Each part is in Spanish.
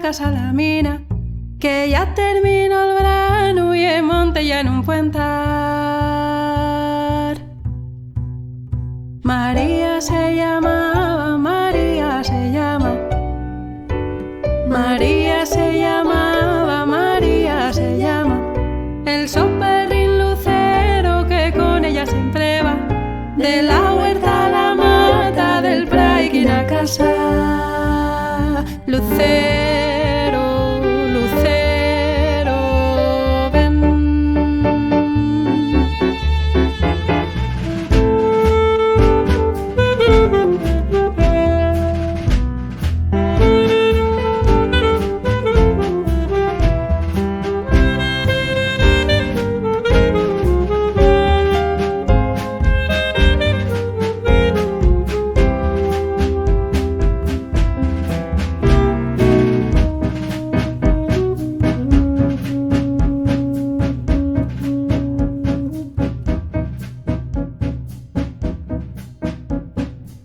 casa a la mina, que ya terminó el verano y en monte ya en un puentar. María se llamaba, María se llama. María se llamaba, María se llama. El soperrín lucero que con ella siempre va, de la huerta a la mata, del praiquín a casa. Lucero, lucero, ven.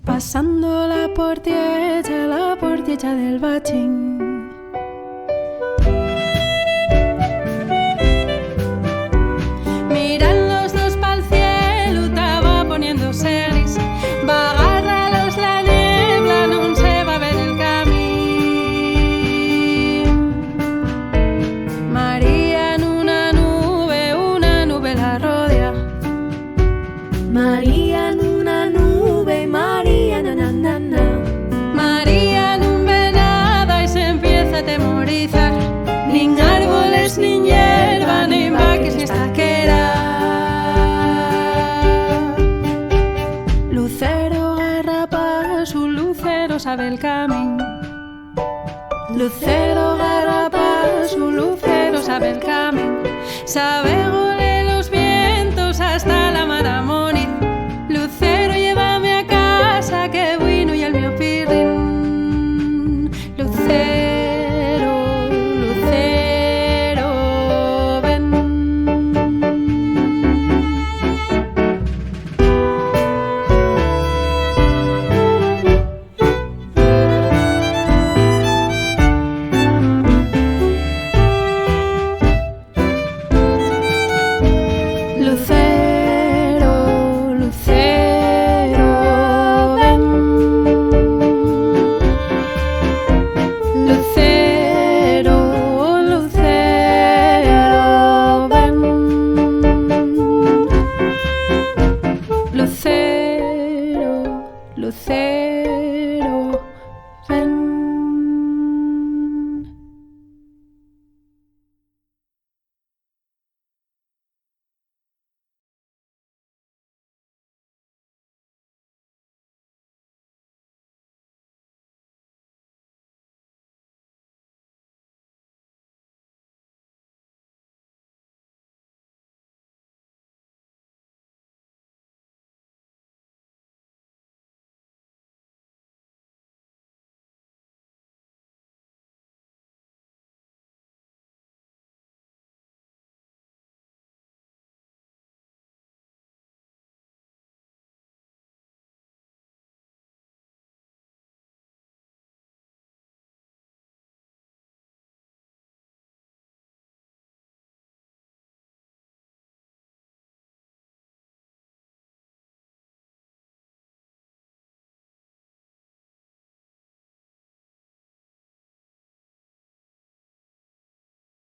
Pasando la portilla del bachín. Miran los dos pa'l cielo, estaba poniéndose gris. Va a agarrarlos la niebla, no se va a ver el camino. María en una nube la rodea. María en una nube, María na na na na. María no ve nada y se empieza a atemorizar. Ni árboles, ni hierba, ni vaques, ni estaquera. Lucero garrapa, su lucero sabe el camino. Lucero garrapa, su lucero sabe el camino. Sabe